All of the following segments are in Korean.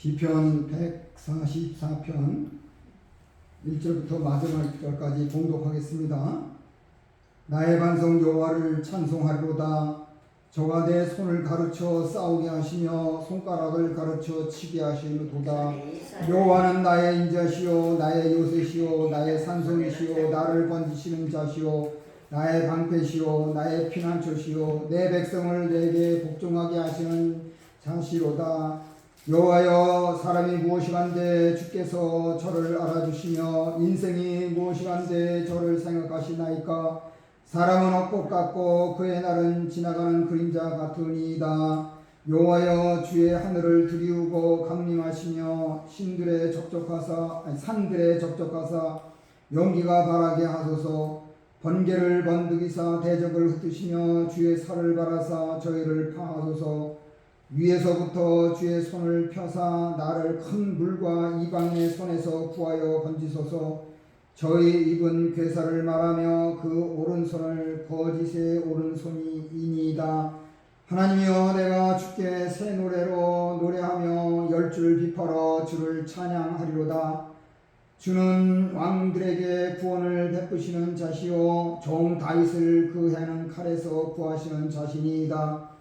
시편 144편 1절부터 마지막 절까지 봉독하겠습니다. 나의 반성 여호와를 찬송하리로다. 저가 내 손을 가르쳐 싸우게 하시며 손가락을 가르쳐 치게 하시는도다. 여호와는 나의 인자시요 나의 요새시요 나의 산성이시요 나를 건지시는 자시요 나의 방패시요 나의 피난처시요 내 백성을 내게 복종하게 하시는 자시로다. 여호와여, 사람이 무엇이간데 주께서 저를 알아주시며 인생이 무엇이간데 저를 생각하시나이까. 사람은 엇것 같고 그의 날은 지나가는 그림자 같으니이다. 여호와여, 주의 하늘을 들이우고 강림하시며 산들에 적적하사 연기가 바라게 하소서. 번개를 번득이사 대적을 흩으시며 주의 살을 바라사 저희를 파하소서. 위에서부터 주의 손을 펴사 나를 큰 물과 이방인의 손에서 구하여 건지소서. 저희 입은 괴사를 말하며 그 오른손을 거짓의 오른손이니이다. 하나님이여, 내가 주께 새 노래로 노래하며 열줄 비파러 주를 찬양하리로다. 주는 왕들에게 구원을 베푸시는 자시요 종 다윗을 그 해는 칼에서 구하시는 자시니이다.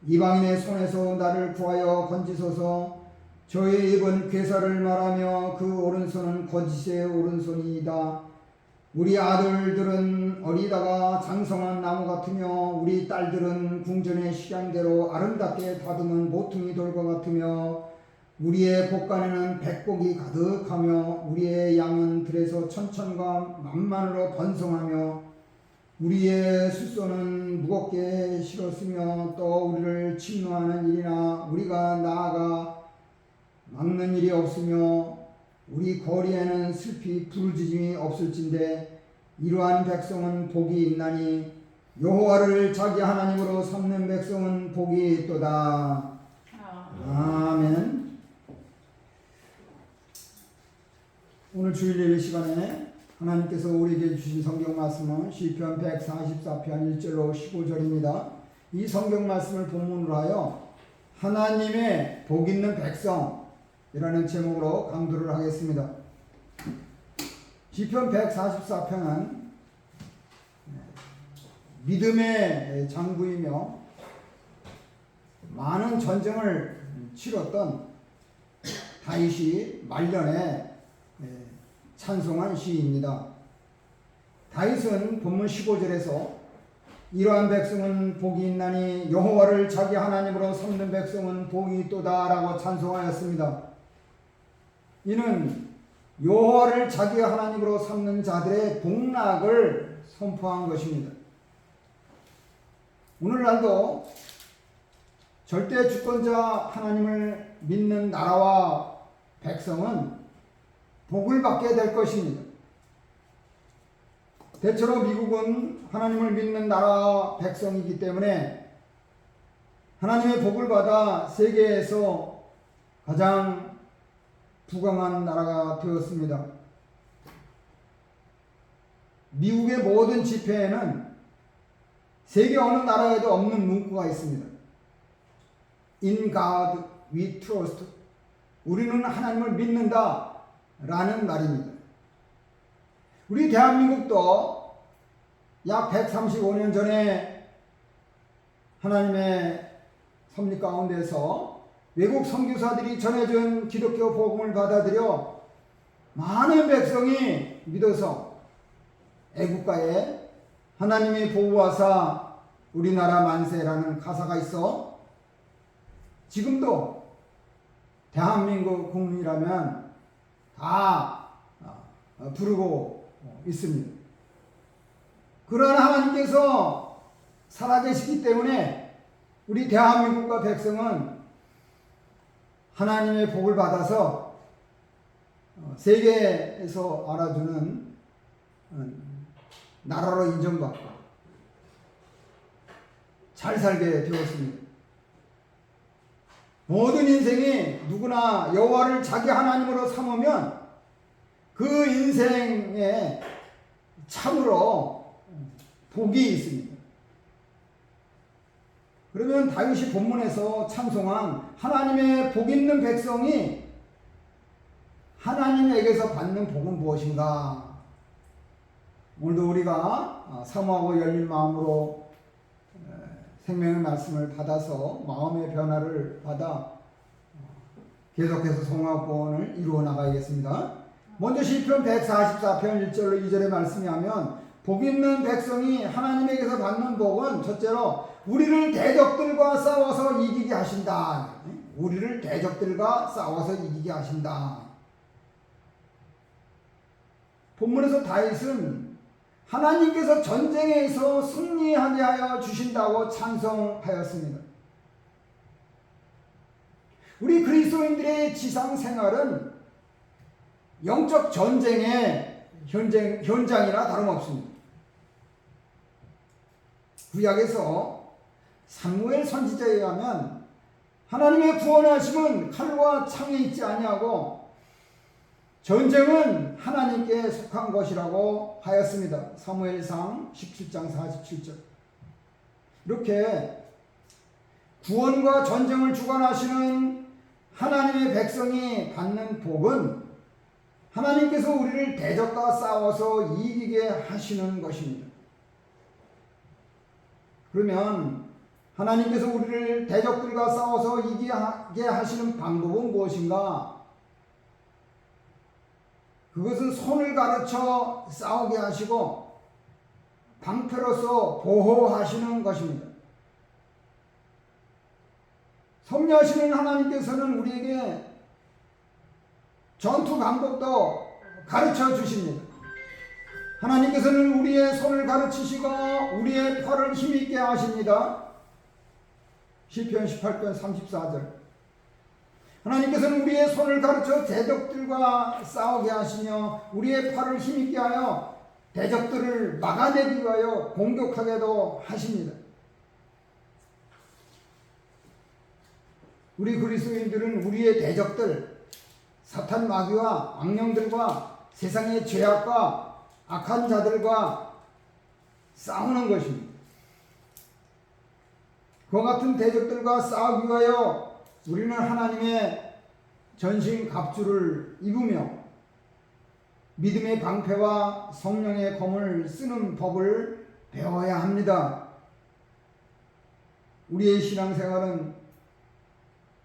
이방인의 손에서 나를 구하여 건지소서. 저의 입은 괴사를 말하며 그 오른손은 거짓의 오른손이다. 우리 아들들은 어리다가 장성한 나무 같으며 우리 딸들은 궁전의 식양대로 아름답게 다듬은 모퉁이 돌과 같으며 우리의 곳간에는 백곡이 가득하며 우리의 양은 들에서 천천과 만만으로 번성하며 우리의 숫소는 무겁게 실었으며 또 우리를 침노하는 일이나 우리가 나아가 막는 일이 없으며 우리 거리에는 슬피 부르짖음이 없을진데 이러한 백성은 복이 있나니 여호와를 자기 하나님으로 삼는 백성은 복이 있도다. 아멘. 오늘 주일 예배 시간에 하나님께서 우리에게 주신 성경 말씀은 시편 144편 1절로 15절입니다. 이 성경 말씀을 본문으로 하여 하나님의 복 있는 백성이라는 제목으로 강도를 하겠습니다. 시편 144편은 믿음의 장부이며 많은 전쟁을 치렀던 다윗이 말년에 찬송한 시입니다. 다윗은 본문 15절에서 이러한 백성은 복이 있나니 여호와를 자기 하나님으로 삼는 백성은 복이 있도다 라고 찬송하였습니다. 이는 여호와를 자기 하나님으로 삼는 자들의 복락을 선포한 것입니다. 오늘날도 절대 주권자 하나님을 믿는 나라와 백성은 복을 받게 될 것입니다. 대체로 미국은 하나님을 믿는 나라 백성이기 때문에 하나님의 복을 받아 세계에서 가장 부강한 나라가 되었습니다. 미국의 모든 집회에는 세계 어느 나라에도 없는 문구가 있습니다. In God we trust. 우리는 하나님을 믿는다 라는 말입니다. 우리 대한민국도 약 135년 전에 하나님의 섭리 가운데서 외국 선교사들이 전해준 기독교 복음을 받아들여 많은 백성이 믿어서 애국가에 하나님이 보호하사 우리나라 만세라는 가사가 있어 지금도 대한민국 국민이라면 다 부르고 있습니다. 그러나 하나님께서 살아계시기 때문에 우리 대한민국과 백성은 하나님의 복을 받아서 세계에서 알아주는 나라로 인정받고 잘 살게 되었습니다. 모든 인생이 누구나 여호와를 자기 하나님으로 삼으면 그 인생에 참으로 복이 있습니다. 그러면 다윗이 본문에서 찬송한 하나님의 복 있는 백성이 하나님에게서 받는 복은 무엇인가? 오늘도 우리가 사모하고 열린 마음으로 생명의 말씀을 받아서 마음의 변화를 받아 계속해서 성화권을 이루어 나가야겠습니다. 먼저 시편 144편 1절로 2절의 말씀이 하면 복 있는 백성이 하나님에게서 받는 복은 첫째로 우리를 대적들과 싸워서 이기게 하신다. 우리를 대적들과 싸워서 이기게 하신다. 본문에서 다윗은 하나님께서 전쟁에서 승리하게 하여 주신다고 찬송하였습니다. 우리 그리스도인들의 지상 생활은 영적 전쟁의 현장이나 다름없습니다. 구약에서 사무엘 선지자에 의하면 하나님의 구원하심은 칼과 창에 있지 아니하고 전쟁은 하나님께 속한 것이라고 하였습니다. 사무엘상 17장 47절. 이렇게 구원과 전쟁을 주관하시는 하나님의 백성이 받는 복은 하나님께서 우리를 대적과 싸워서 이기게 하시는 것입니다. 그러면 하나님께서 우리를 대적들과 싸워서 이기게 하시는 방법은 무엇인가? 그것은 손을 가르쳐 싸우게 하시고 방패로서 보호하시는 것입니다. 섭리하시는 하나님께서는 우리에게 전투 방법도 가르쳐 주십니다. 하나님께서는 우리의 손을 가르치시고 우리의 팔을 힘있게 하십니다. 시편 18편 34절. 하나님께서는 우리의 손을 가르쳐 대적들과 싸우게 하시며 우리의 팔을 힘있게 하여 대적들을 막아내기 위하여 공격하게도 하십니다. 우리 그리스도인들은 우리의 대적들, 사탄 마귀와 악령들과 세상의 죄악과 악한 자들과 싸우는 것입니다. 그와 같은 대적들과 싸우기 위하여 우리는 하나님의 전신 갑주를 입으며 믿음의 방패와 성령의 검을 쓰는 법을 배워야 합니다. 우리의 신앙생활은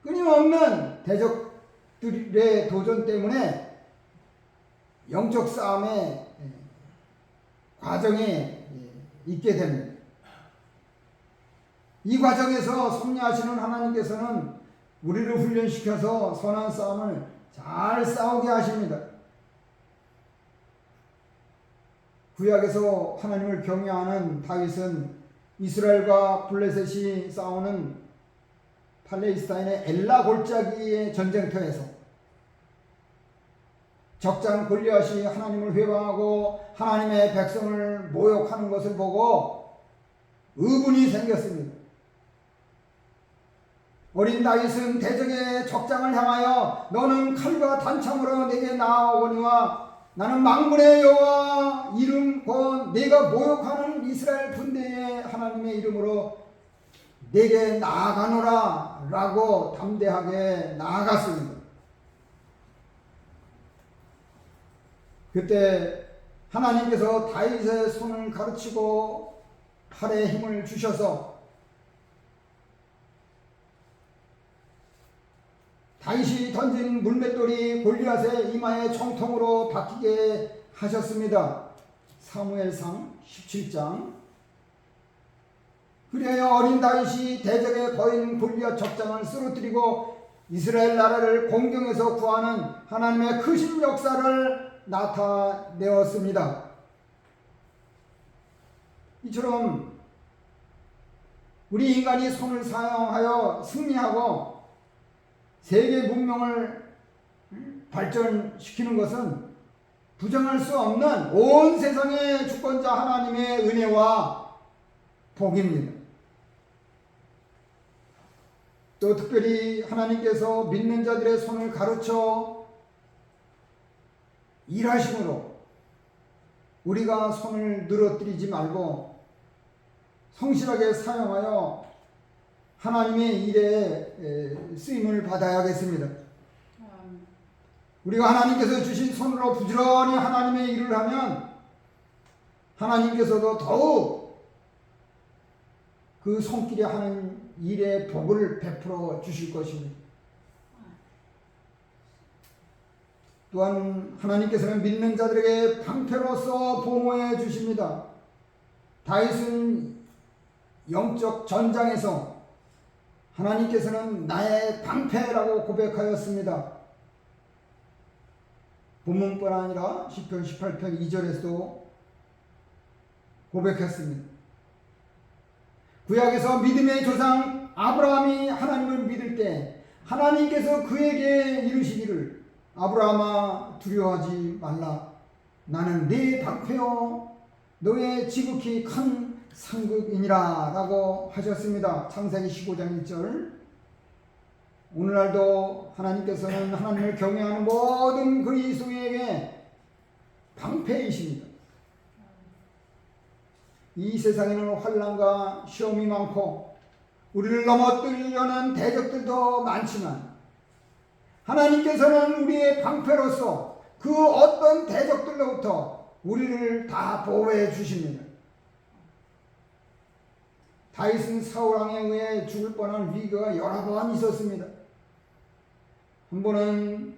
끊임없는 대적들의 도전 때문에 영적 싸움의 과정에 있게 됩니다. 이 과정에서 섭리하시는 하나님께서는 우리를 훈련시켜서 선한 싸움을 잘 싸우게 하십니다. 구약에서 하나님을 경외하는 다윗은 이스라엘과 블레셋이 싸우는 팔레스타인의 엘라 골짜기의 전쟁터에서 적장 골리앗이 하나님을 회방하고 하나님의 백성을 모욕하는 것을 보고 의분이 생겼습니다. 어린 다윗은 대적의 적장을 향하여 너는 칼과 단창으로 내게 나아오거니와 나는 만군의 여호와 이름 곧 내가 모욕하는 이스라엘 군대의 하나님의 이름으로 내게 나아가노라 라고 담대하게 나아갔습니다. 그때 하나님께서 다윗의 손을 가르치고 팔에 힘을 주셔서 다윗이 던진 물맷돌이 골리앗의 이마에 총통으로 박히게 하셨습니다. 사무엘상 17장. 그리하여 어린 다윗이 대적의 거인 골리앗 적장을 쓰러뜨리고 이스라엘 나라를 공경에서 구하는 하나님의 크신 역사를 나타내었습니다. 이처럼 우리 인간이 손을 사용하여 승리하고 세계 문명을 발전시키는 것은 부정할 수 없는 온 세상의 주권자 하나님의 은혜와 복입니다. 또 특별히 하나님께서 믿는 자들의 손을 가르쳐 일하심으로 우리가 손을 늘어뜨리지 말고 성실하게 사용하여 하나님의 일에 쓰임을 받아야겠습니다. 우리가 하나님께서 주신 손으로 부지런히 하나님의 일을 하면 하나님께서도 더욱 그 손길에 하는 일의 복을 베풀어 주실 것입니다. 또한 하나님께서는 믿는 자들에게 방패로서 보호해 주십니다. 다윗은 영적 전장에서 하나님께서는 나의 방패라고 고백하였습니다. 본문뿐 아니라 시편 18편 2절에서도 고백했습니다. 구약에서 믿음의 조상 아브라함이 하나님을 믿을 때 하나님께서 그에게 이르시기를 아브라함아 두려워하지 말라. 나는 네 방패요 너의 지극히 큰 상급이니라 라고 하셨습니다. 창세기 15장 1절. 오늘날도 하나님께서는 하나님을 경외하는 모든 그리스도인에게 방패이십니다. 이 세상에는 환난과 시험이 많고 우리를 넘어뜨리려는 대적들도 많지만 하나님께서는 우리의 방패로서 그 어떤 대적들로부터 우리를 다 보호해 주십니다. 다윗은 사울왕에 의해 죽을 뻔한 위기가 여러 번 있었습니다. 한 번은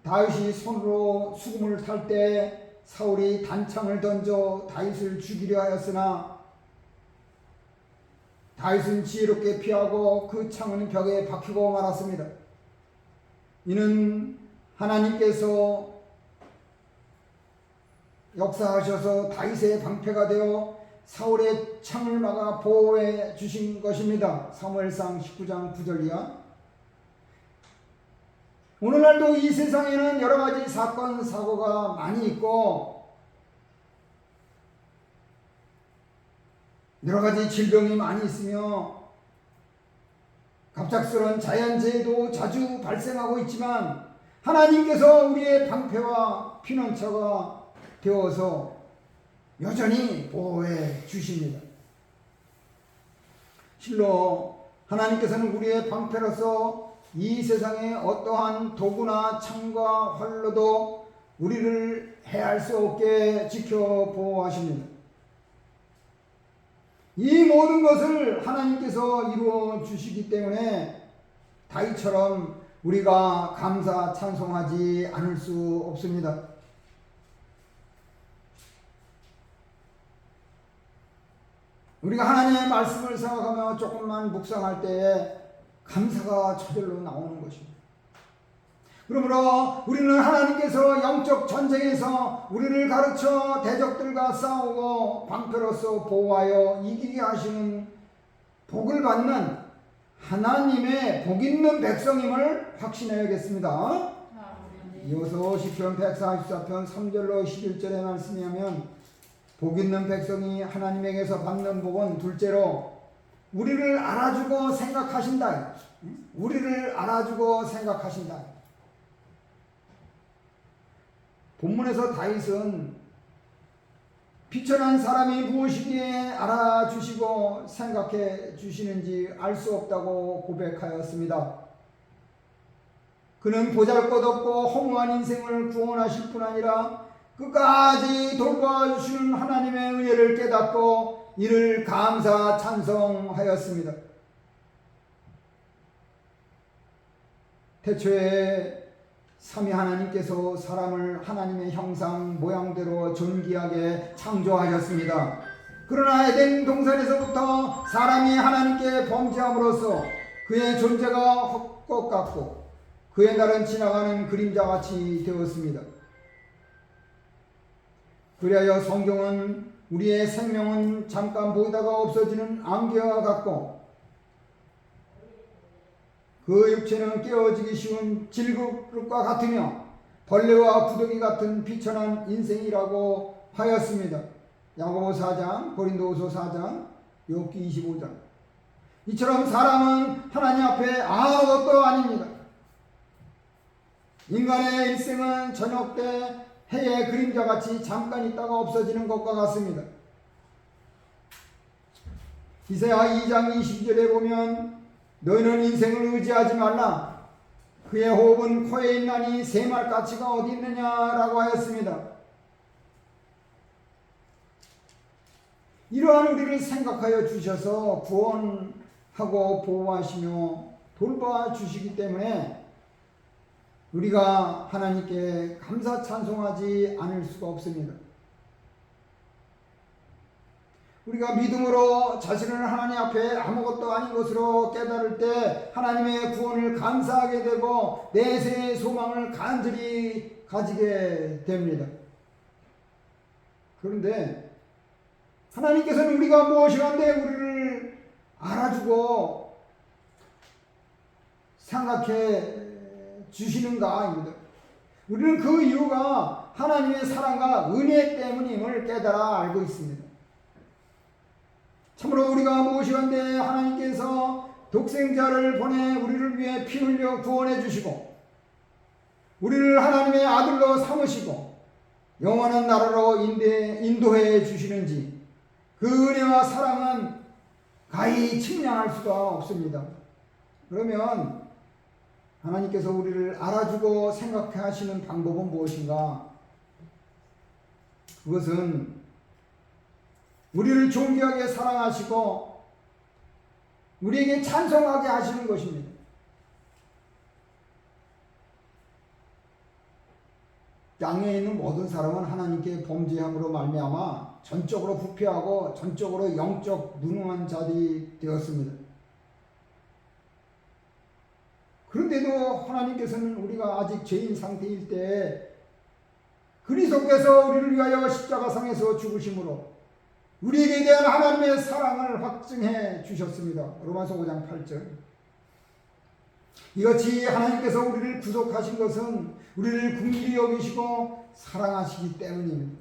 다윗이 손으로 수금을 탈 때 사울이 단창을 던져 다윗을 죽이려 하였으나 다윗은 지혜롭게 피하고 그 창은 벽에 박히고 말았습니다. 이는 하나님께서 역사하셔서 다윗의 방패가 되어 사울의 창을 막아 보호해 주신 것입니다. 사무엘상 19장 9절이야. 오늘날도 이 세상에는 여러 가지 사건 사고가 많이 있고 여러 가지 질병이 많이 있으며 갑작스러운 자연재해도 자주 발생하고 있지만 하나님께서 우리의 방패와 피난처가 되어서 여전히 보호해 주십니다. 실로 하나님께서는 우리의 방패로서 이 세상의 어떠한 도구나 창과 활로도 우리를 해할 수 없게 지켜 보호하십니다. 이 모든 것을 하나님께서 이루어 주시기 때문에 다윗처럼 우리가 감사 찬송하지 않을 수 없습니다. 우리가 하나님의 말씀을 생각하며 조금만 묵상할 때에 감사가 저절로 나오는 것입니다. 그러므로 우리는 하나님께서 영적 전쟁에서 우리를 가르쳐 대적들과 싸우고 방패로서 보호하여 이기게 하시는 복을 받는 하나님의 복 있는 백성임을 확신해야겠습니다. 이어서 시편 144편 3절로 11절의 말씀이 하면 복 있는 백성이 하나님에게서 받는 복은 둘째로 우리를 알아주고 생각하신다. 우리를 알아주고 생각하신다. 본문에서 다윗은 비천한 사람이 무엇이기에 알아주시고 생각해 주시는지 알 수 없다고 고백하였습니다. 그는 보잘것없고 허무한 인생을 구원하실 뿐 아니라 끝까지 돌봐주시는 하나님의 은혜를 깨닫고 이를 감사 찬송하였습니다. 태초에 삼위 하나님께서 사람을 하나님의 형상 모양대로 존귀하게 창조하셨습니다. 그러나 에덴 동산에서부터 사람이 하나님께 범죄함으로써 그의 존재가 헛것 같고 그의 날은 지나가는 그림자같이 되었습니다. 그리하여 성경은 우리의 생명은 잠깐 보이다가 없어지는 안개와 같고 그 육체는 깨어지기 쉬운 질그릇과 같으며 벌레와 구더기 같은 비천한 인생이라고 하였습니다. 야고보 4장, 고린도후서 4장, 욥기 25장. 이처럼 사람은 하나님 앞에 아무것도 아닙니다. 인간의 일생은 저녁 때 해의 그림자같이 잠깐 있다가 없어지는 것과 같습니다. 이사야 2장 22절에 보면 너희는 인생을 의지하지 말라. 그의 호흡은 코에 있나니 새말가치가 어디 있느냐라고 하였습니다. 이러한 우리를 생각하여 주셔서 구원하고 보호하시며 돌봐주시기 때문에 우리가 하나님께 감사 찬송하지 않을 수가 없습니다. 우리가 믿음으로 자신을 하나님 앞에 아무것도 아닌 것으로 깨달을 때 하나님의 구원을 감사하게 되고 내세의 소망을 간절히 가지게 됩니다. 그런데 하나님께서는 우리가 무엇이란데 우리를 알아주고 생각해 주시는가입니다. 우리는 그 이유가 하나님의 사랑과 은혜 때문임을 깨달아 알고 있습니다. 참으로 우리가 무엇이란데 하나님께서 독생자를 보내 우리를 위해 피 흘려 구원해 주시고 우리를 하나님의 아들로 삼으시고 영원한 나라로 인도해 주시는지 그 은혜와 사랑은 가히 측량할 수가 없습니다. 그러면 하나님께서 우리를 알아주고 생각하시는 방법은 무엇인가? 그것은 우리를 존귀하게 사랑하시고 우리에게 찬송하게 하시는 것입니다. 땅에 있는 모든 사람은 하나님께 범죄함으로 말미암아 전적으로 부패하고 전적으로 영적 무능한 자들이 되었습니다. 그런데도 하나님께서는 우리가 아직 죄인 상태일 때 그리스도께서 우리를 위하여 십자가상에서 죽으심으로 우리에게 대한 하나님의 사랑을 확증해 주셨습니다. 로마서 5장 8절. 이같이 하나님께서 우리를 구속하신 것은 우리를 긍휼히 여기시고 사랑하시기 때문입니다.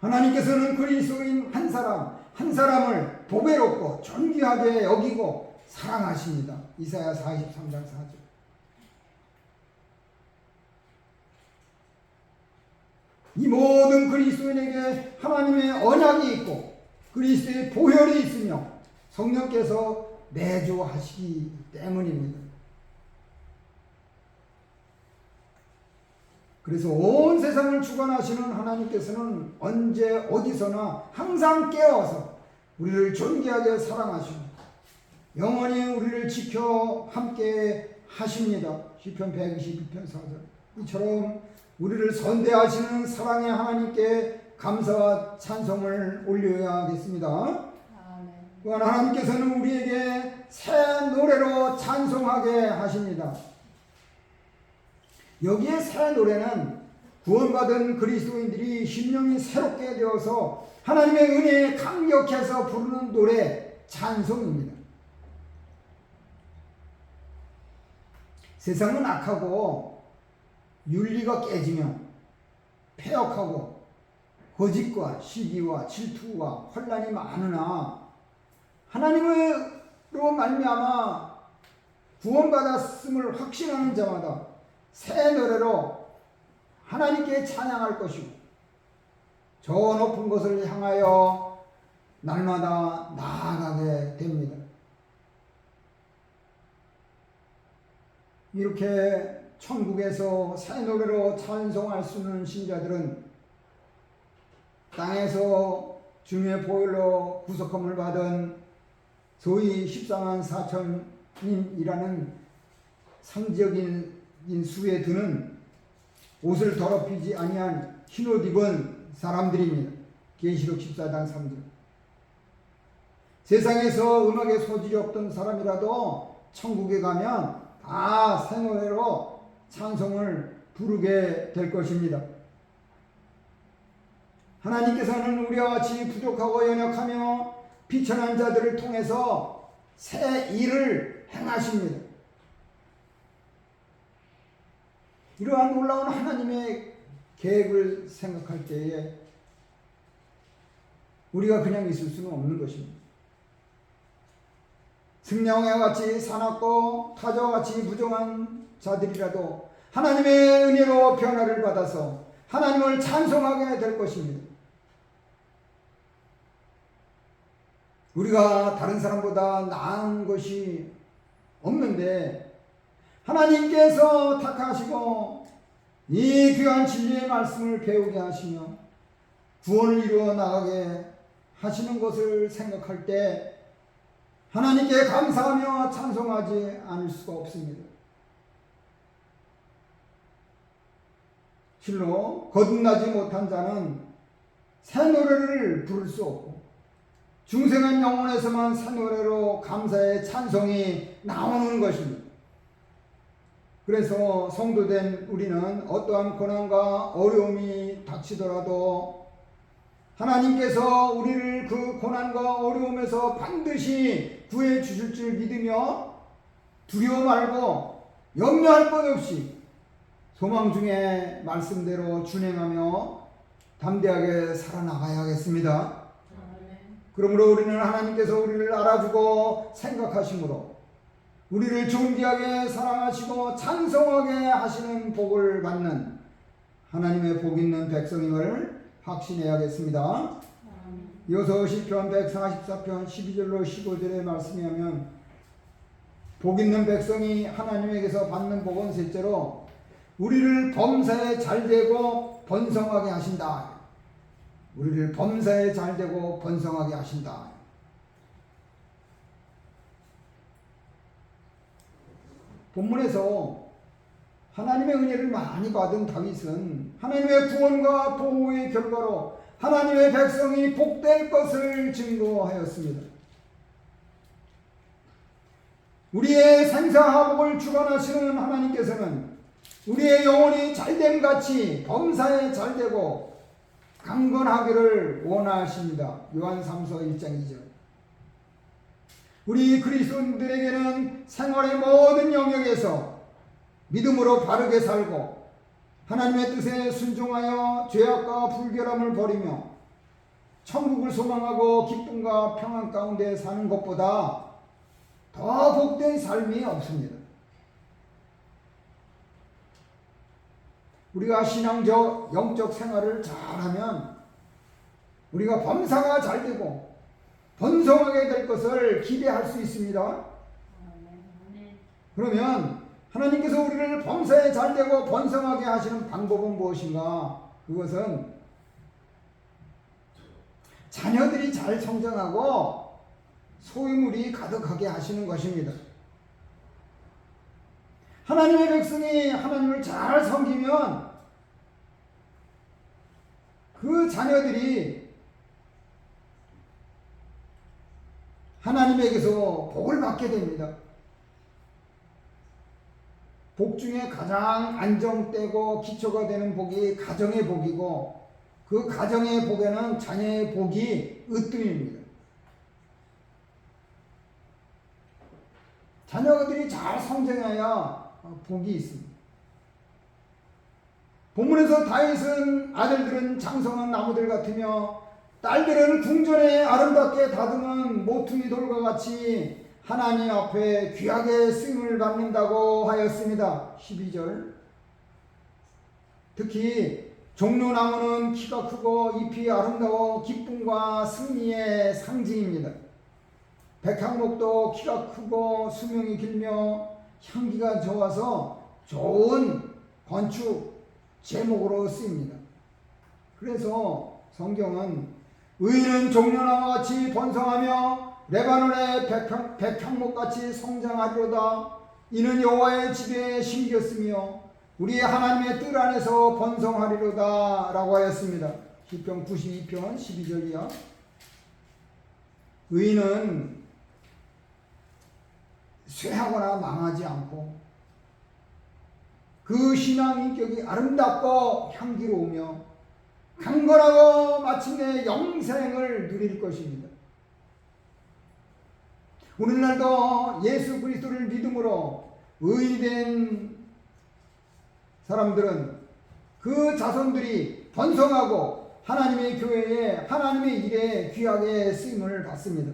하나님께서는 그리스도인 한 사람을 보배롭고 존귀하게 여기고 사랑하십니다. 이사야 43장 4절. 이 모든 그리스도인에게 하나님의 언약이 있고 그리스도의 보혈이 있으며 성령께서 내주하시기 때문입니다. 그래서 온 세상을 주관하시는 하나님께서는 언제 어디서나 항상 깨어서 우리를 존귀하게 사랑하시고 영원히 우리를 지켜 함께 하십니다. 시편 122편 4절. 이처럼 우리를 선대하시는 사랑의 하나님께 감사와 찬송을 올려야겠습니다. 또한 하나님께서는 우리에게 새 노래로 찬송하게 하십니다. 여기에 새 노래는 구원받은 그리스도인들이 심령이 새롭게 되어서 하나님의 은혜에 감격해서 부르는 노래, 찬송입니다. 세상은 악하고 윤리가 깨지며 폐역하고 거짓과 시기와 질투와 혼란이 많으나 하나님으로 말미암아 구원받았음을 확신하는 자마다 새 노래로 하나님께 찬양할 것이고 저 높은 곳을 향하여 날마다 나아가게 됩니다. 이렇게 천국에서 새 노래로 찬송할 수 있는 신자들은 땅에서 주님의 보혈로 구속함을 받은 소위 14만 4천인이라는 상징적인 수에 드는 옷을 더럽히지 아니한 흰옷 입은 사람들입니다. 계시록 14장 3절. 세상에서 음악에 소질이 없던 사람이라도 천국에 가면 다 새 노래로 찬송을 부르게 될 것입니다. 하나님께서는 우리와 같이 부족하고 연약하며 비천한 자들을 통해서 새 일을 행하십니다. 이러한 놀라운 하나님의 계획을 생각할 때에 우리가 그냥 있을 수는 없는 것입니다. 승냥이와 같이 사납고 타자와 같이 부정한 자들이라도 하나님의 은혜로 변화를 받아서 하나님을 찬송하게 될 것입니다. 우리가 다른 사람보다 나은 것이 없는데 하나님께서 택하시고 이 귀한 진리의 말씀을 배우게 하시며 구원을 이루어 나가게 하시는 것을 생각할 때 하나님께 감사하며 찬송하지 않을 수가 없습니다. 실로 거듭나지 못한 자는 새 노래를 부를 수 없고 중생한 영혼에서만 새 노래로 감사의 찬송이 나오는 것입니다. 그래서 성도된 우리는 어떠한 고난과 어려움이 닥치더라도 하나님께서 우리를 그 고난과 어려움에서 반드시 구해 주실 줄 믿으며 두려워 말고 염려할 것 없이 소망 중에 말씀대로 준행하며 담대하게 살아나가야겠습니다. 그러므로 우리는 하나님께서 우리를 알아주고 생각하심으로 우리를 존귀하게 사랑하시고 찬송하게 하시는 복을 받는 하나님의 복 있는 백성임을 확신해야겠습니다. 이어서 시편 144편 12절로 15절의 말씀이 하면 복 있는 백성이 하나님에게서 받는 복은 셋째로 우리를 범사에 잘되고 번성하게 하신다. 우리를 범사에 잘되고 번성하게 하신다. 본문에서 하나님의 은혜를 많이 받은 다윗은 하나님의 구원과 보호의 결과로 하나님의 백성이 복될 것을 증거하였습니다. 우리의 생사화복을 주관하시는 하나님께서는 우리의 영혼이 잘됨같이 범사에 잘되고 강건하기를 원하십니다. 요한 3서 1장 2절. 우리 그리스도인들에게는 생활의 모든 영역에서 믿음으로 바르게 살고 하나님의 뜻에 순종하여 죄악과 불결함을 버리며 천국을 소망하고 기쁨과 평안 가운데 사는 것보다 더 복된 삶이 없습니다. 우리가 신앙적 영적 생활을 잘하면 우리가 범사가 잘되고 번성하게 될 것을 기대할 수 있습니다. 그러면 하나님께서 우리를 범사에 잘되고 번성하게 하시는 방법은 무엇인가? 그것은 자녀들이 잘 성장하고 소유물이 가득하게 하시는 것입니다. 하나님의 백성이 하나님을 잘 섬기면 그 자녀들이 하나님에게서 복을 받게 됩니다. 복 중에 가장 안정되고 기초가 되는 복이 가정의 복이고 그 가정의 복에는 자녀의 복이 으뜸입니다. 자녀들이 잘 성장해야 복이 있습니다. 본문에서 다윗은 아들들은 장성한 나무들 같으며 딸들은 궁전에 아름답게 다듬은 모퉁이 돌과 같이 하나님 앞에 귀하게 쓰임을 받는다고 하였습니다. 12절. 특히 종려나무는 키가 크고 잎이 아름다워 기쁨과 승리의 상징입니다. 백향목도 키가 크고 수명이 길며 향기가 좋아서 좋은 건축 제목으로 쓰입니다. 그래서 성경은 의인은 종려나무와 같이 번성하며 레바논의 백향목같이 성장하리로다. 이는 여호와의 집에 심겼으며 우리 하나님의 뜰 안에서 번성하리로다 라고 하였습니다. 시편 92편 12절이야. 의인은 쇠하거나 망하지 않고 그 신앙 인격이 아름답고 향기로우며 강건하고 마침내 영생을 누릴 것입니다. 오늘날도 예수 그리스도를 믿음으로 의인이 된 사람들은 그 자손들이 번성하고 하나님의 교회에 하나님의 일에 귀하게 쓰임을 받습니다.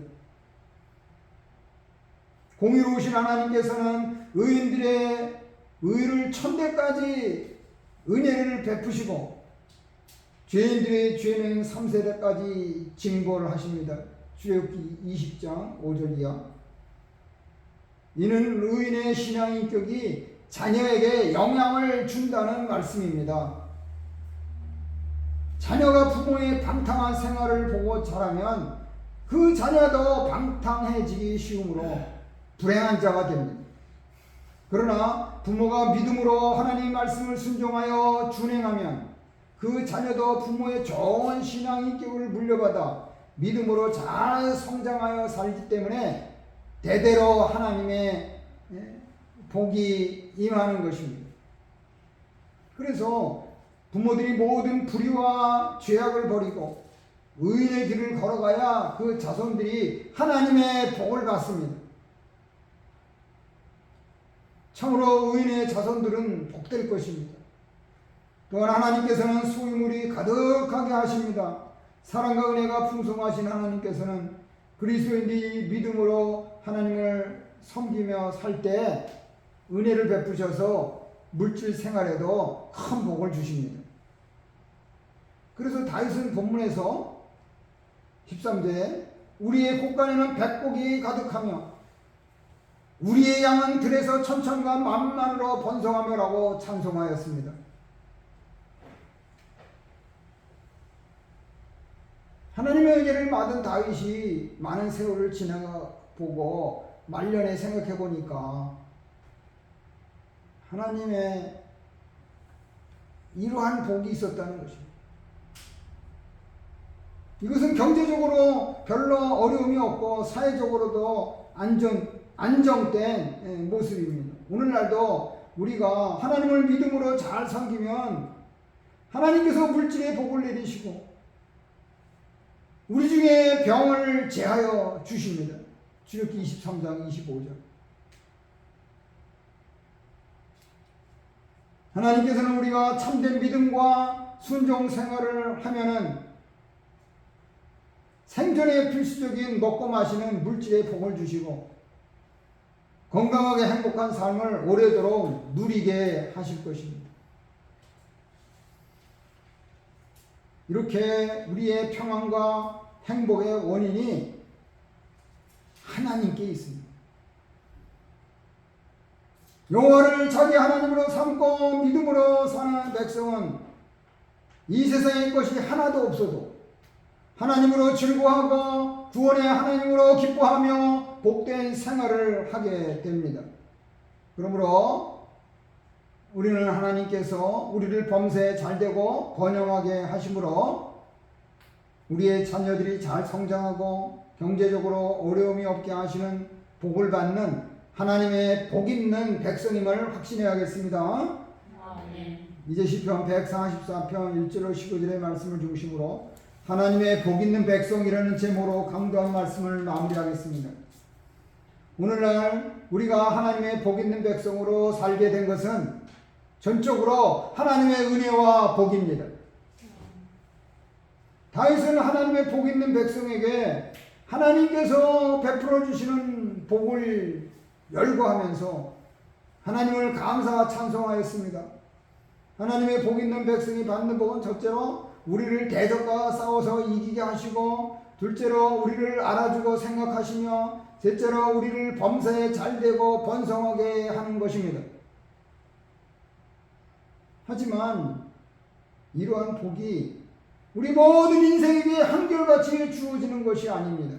공의로우신 하나님께서는 의인들의 의를 천대까지 은혜를 베푸시고 죄인들의 죄는 3세대까지 징벌을 하십니다. 출애굽기 20장 5절 이하. 이는 의인의 신앙 인격이 자녀에게 영향을 준다는 말씀입니다. 자녀가 부모의 방탕한 생활을 보고 자라면 그 자녀도 방탕해지기 쉬우므로 불행한 자가 됩니다. 그러나 부모가 믿음으로 하나님 말씀을 순종하여 준행하면 그 자녀도 부모의 좋은 신앙 인격을 물려받아 믿음으로 잘 성장하여 살기 때문에 대대로 하나님의 복이 임하는 것입니다. 그래서 부모들이 모든 불의와 죄악을 버리고 의인의 길을 걸어가야 그 자손들이 하나님의 복을 받습니다. 참으로 의인의 자손들은 복될 것입니다. 또한 하나님께서는 소유물이 가득하게 하십니다. 사랑과 은혜가 풍성하신 하나님께서는 그리스도인들이 믿음으로 하나님을 섬기며 살 때 은혜를 베푸셔서 물질 생활에도 큰 복을 주십니다. 그래서 다윗은 본문에서 13절에 우리의 곳간에는 백곡이 가득하며 우리의 양은 들에서 천천과 만만으로 번성하며라고 찬송하였습니다. 하나님의 은혜를 받은 다윗이 많은 세월을 지나보고 말년에 생각해 보니까 하나님의 이러한 복이 있었다는 것입니다. 이것은 경제적으로 별로 어려움이 없고 사회적으로도 안정된 모습입니다. 오늘날도 우리가 하나님을 믿음으로 잘 섬기면 하나님께서 물질의 복을 내리시고 우리 중에 병을 제하여 주십니다. 출애굽기 23장 25절. 하나님께서는 우리가 참된 믿음과 순종 생활을 하면은 생존에 필수적인 먹고 마시는 물질의 복을 주시고 건강하게 행복한 삶을 오래도록 누리게 하실 것입니다. 이렇게 우리의 평안과 행복의 원인이 하나님께 있습니다. 여호와를 자기 하나님으로 삼고 믿음으로 사는 백성은 이 세상의 것이 하나도 없어도 하나님으로 즐거워하고 구원의 하나님으로 기뻐하며 복된 생활을 하게 됩니다. 그러므로 우리는 하나님께서 우리를 범사에 잘되고 번영하게 하심으로 우리의 자녀들이 잘 성장하고 경제적으로 어려움이 없게 하시는 복을 받는 하나님의 복 있는 백성임을 확신해야겠습니다. 이제 시편 144편 1절로 15절의 말씀을 중심으로 하나님의 복 있는 백성이라는 제목으로 강도한 말씀을 마무리하겠습니다. 오늘날 우리가 하나님의 복 있는 백성으로 살게 된 것은 전적으로 하나님의 은혜와 복입니다. 다윗은 하나님의 복 있는 백성에게 하나님께서 베풀어 주시는 복을 열거하면서 하나님을 감사와 찬송하였습니다. 하나님의 복 있는 백성이 받는 복은 첫째로 우리를 대적과 싸워서 이기게 하시고, 둘째로 우리를 알아주고 생각하시며, 셋째로 우리를 범사에 잘되고 번성하게 하는 것입니다. 하지만 이러한 복이 우리 모든 인생에게 한결같이 주어지는 것이 아닙니다.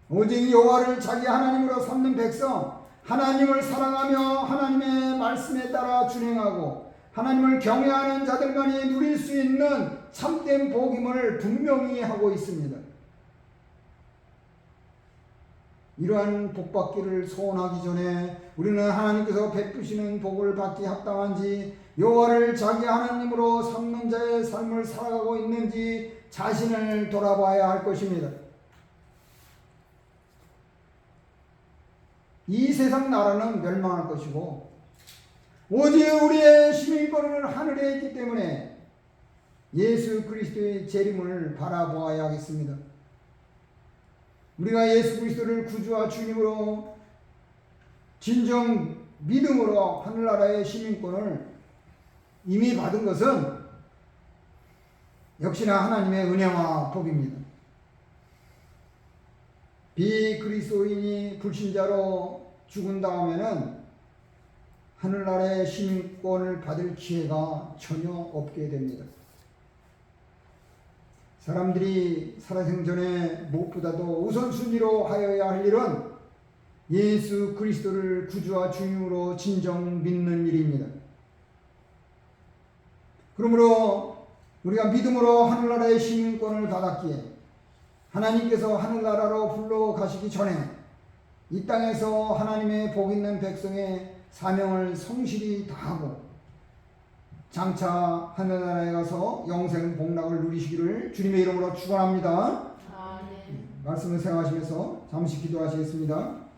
오직 여호와를 자기 하나님으로 삼는 백성, 하나님을 사랑하며 하나님의 말씀에 따라 준행하고 하나님을 경외하는 자들만이 누릴 수 있는 참된 복임을 분명히 하고 있습니다. 이러한 복받기를 소원하기 전에 우리는 하나님께서 베푸시는 복을 받기 합당한지, 여호와를 자기 하나님으로 삼는 자의 삶을 살아가고 있는지 자신을 돌아봐야 할 것입니다. 이 세상 나라는 멸망할 것이고 오직 우리의 시민권은 하늘에 있기 때문에 예수 그리스도의 재림을 바라보아야 하겠습니다. 우리가 예수 그리스도를 구주와 주님으로 진정 믿음으로 하늘나라의 시민권을 이미 받은 것은 역시나 하나님의 은혜와 복입니다. 비그리스도인이 불신자로 죽은 다음에는 하늘나라의 시민권을 받을 기회가 전혀 없게 됩니다. 사람들이 살아생전에 무엇보다도 우선순위로 하여야 할 일은 예수 그리스도를 구주와 주님으로 진정 믿는 일입니다. 그러므로 우리가 믿음으로 하늘나라의 시민권을 받았기에 하나님께서 하늘나라로 불러가시기 전에 이 땅에서 하나님의 복 있는 백성의 사명을 성실히 다하고 장차 하늘나라에 가서 영생 복락을 누리시기를 주님의 이름으로 축원합니다. 아멘. 말씀을 생각하시면서 잠시 기도하시겠습니다.